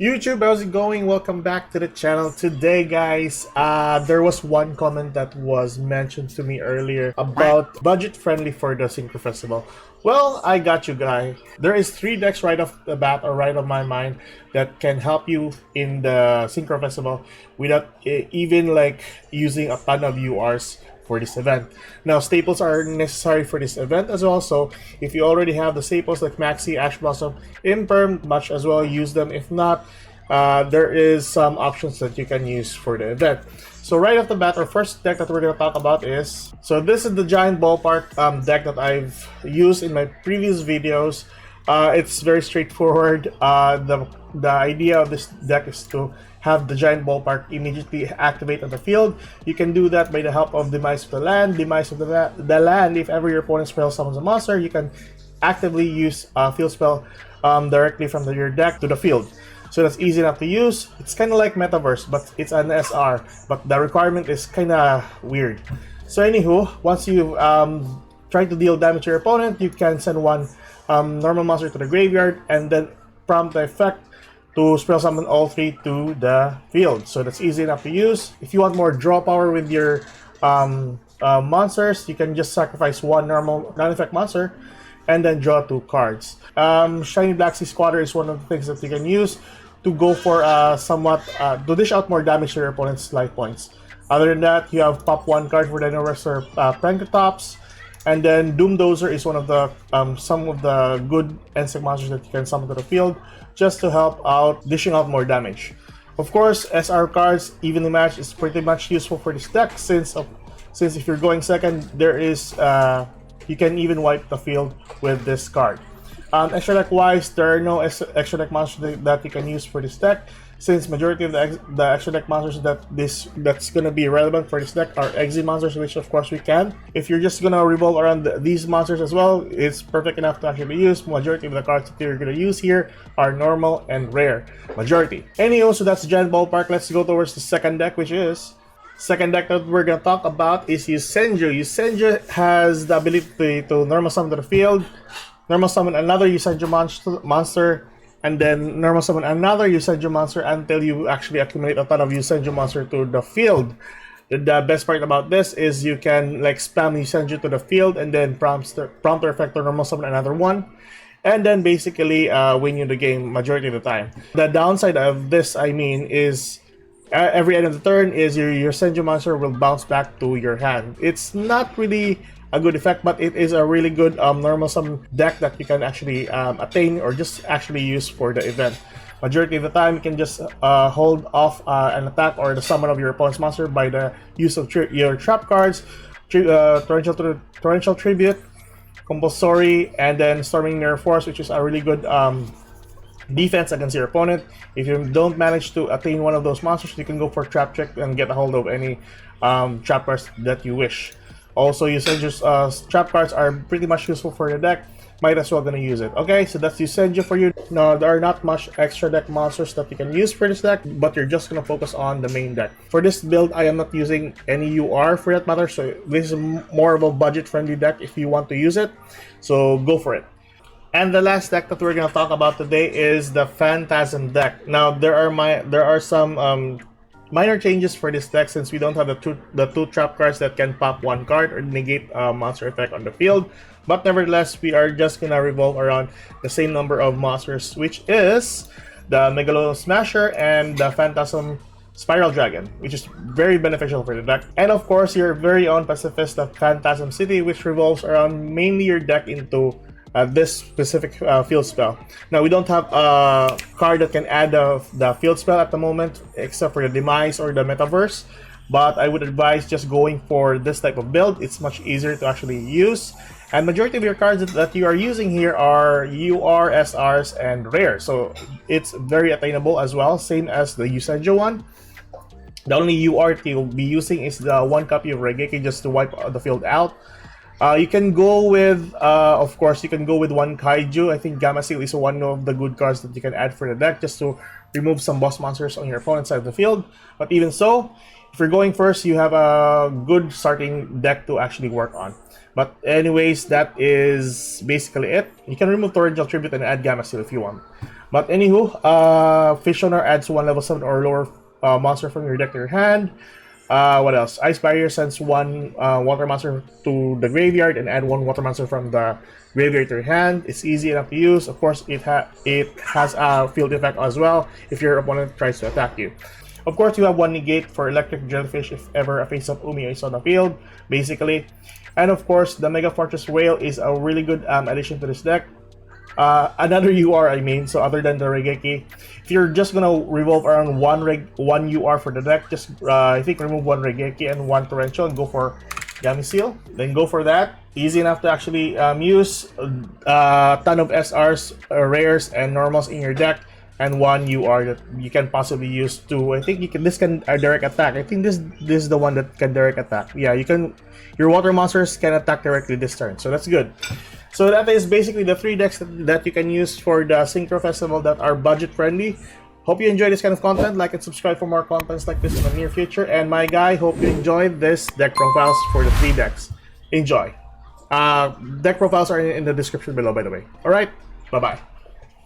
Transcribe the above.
YouTube, how's it going? Welcome back to the channel. Today, guys, there was one comment that was mentioned to me earlier about budget friendly for the Synchro Festival. Well, I got you, guy. There is 3 decks right off the bat or right on my mind that can help you in the Synchro Festival without even like using a ton of URs for this event. Now, staples are necessary for this event as well, so if you already have the staples like Maxi, Ash Blossom, Imperm, much as well use them. If not, there is some options that you can use for the event. So right off the bat, our first deck that we're going to talk about is, so this is the Giant Ballpark deck that I've used in my previous videos. It's very straightforward. The idea of this deck is to have the Giant Ballpark immediately activate on the field. You can do that by the help of Demise of the Land. Demise of the land, if ever your opponent spell summons a monster, you can actively use a field spell directly from your deck to the field. So that's easy enough to use. It's kind of like Metaverse, but it's an SR. But the requirement is kind of weird. So anywho, once you try to deal damage to your opponent, you can send one normal monster to the graveyard and then prompt the effect to spell summon all 3 to the field. So that's easy enough to use. If you want more draw power with your monsters, you can just sacrifice one normal non-effect monster and then draw 2 cards. Shiny Black Sea Squatter is one of the things that you can use to go for to dish out more damage to your opponent's life points. Other than that, you have pop 1 card for Dinosaur or Prankatops. And then Doomdozer is one of the some of the good insect monsters that you can summon to the field just to help out dishing out more damage. Of course, SR cards evenly matched is pretty much useful for this deck since if you're going second, there is you can even wipe the field with this card. Extra deck wise, there are no extra deck monsters that you can use for this deck, since majority of the extra deck monsters that's gonna be relevant for this deck are Exi monsters, which of course we can. If you're just gonna revolve around these monsters as well, it's perfect enough to actually be used. Majority of the cards that you're gonna use here are normal and rare. Majority. Anyhow, so that's Giant Ballpark. Let's go towards the second deck, which is second deck that we're gonna talk about is Yusenju. Yusenju has the ability to normal summon to the field, normal summon another Yusenju monster, and then normal summon another Yusenju monster until you actually accumulate a ton of Yusenju monster to the field. The best part about this is you can like spam Yusenju to the field and then prompt the effect to normal summon another one, and then basically win you the game majority of the time. The downside of this, I mean, is every end of the turn is your Senju monster will bounce back to your hand. It's not really a good effect, but it is a really good normal summon deck that you can actually attain or just actually use for the event. Majority of the time, you can just hold off an attack or the summon of your opponent's monster by the use of your trap cards, Torrential Tribute, Compulsory, and then Storming Mirror Force, which is a really good defense against your opponent. If you don't manage to attain one of those monsters, you can go for Trap Check and get a hold of any trap cards that you wish. Also, Yusenju's trap cards are pretty much useful for the deck. Might as well gonna use it. Okay, so that's Yusenju for you. No, there are not much extra deck monsters that you can use for this deck, but you're just gonna focus on the main deck. For this build, I am not using any UR for that matter, so this is more of a budget-friendly deck if you want to use it. So go for it. And the last deck that we're gonna talk about today is the Phantasm deck. Now there are some minor changes for this deck since we don't have the two trap cards that can pop 1 card or negate a monster effect on the field. But nevertheless, we are just gonna revolve around the same number of monsters, which is the Megalo Smasher and the Phantasm Spiral Dragon, which is very beneficial for the deck. And of course, your very own pacifist, the Phantasm City, which revolves around mainly your deck into this specific field spell. Now, we don't have a card that can add the field spell at the moment, except for the Demise or the Metaverse. But I would advise just going for this type of build. It's much easier to actually use. And majority of your cards that you are using here are UR, SRs, and rare. So it's very attainable as well, same as the Yusenju one. The only UR that you'll be using is the 1 copy of Regeki just to wipe the field out. You can go with, of course, you can go with 1 Kaiju. I think Gamma Seal is one of the good cards that you can add for the deck just to remove some boss monsters on your opponent's side of the field. But even so, if you're going first, you have a good starting deck to actually work on. But anyways, that is basically it. You can remove Torrential Tribute and add Gamma Steel if you want. But anywho, Fish Owner adds 1 level 7 or lower monster from your deck to your hand. What else? Ice Barrier sends 1 water monster to the graveyard and add 1 water monster from the graveyard to your hand. It's easy enough to use. Of course, it has a field effect as well if your opponent tries to attack you. Of course, you have 1 negate for Electric Jellyfish if ever a face-up Umi is on the field, basically. And of course, the Mega Fortress Whale is a really good addition to this deck. Another UR, I mean, so other than the Regeki. If you're just gonna revolve around one UR for the deck, just I think remove 1 Regeki and 1 Torrential and go for Gamma Seal. Then go for that. Easy enough to actually use a ton of SRs, rares, and normals in your deck. And 1 UR that you can possibly use to, I think this can direct attack. I think this is the one that can direct attack. Yeah, your water monsters can attack directly this turn, so that's good. So that is basically the 3 decks that you can use for the Synchro Festival that are budget friendly. Hope you enjoy this kind of content. Like and subscribe for more contents like this in the near future. And my guy, hope you enjoyed this deck profiles for the 3 decks. Enjoy. Deck profiles are in the description below, by the way. Alright, bye-bye.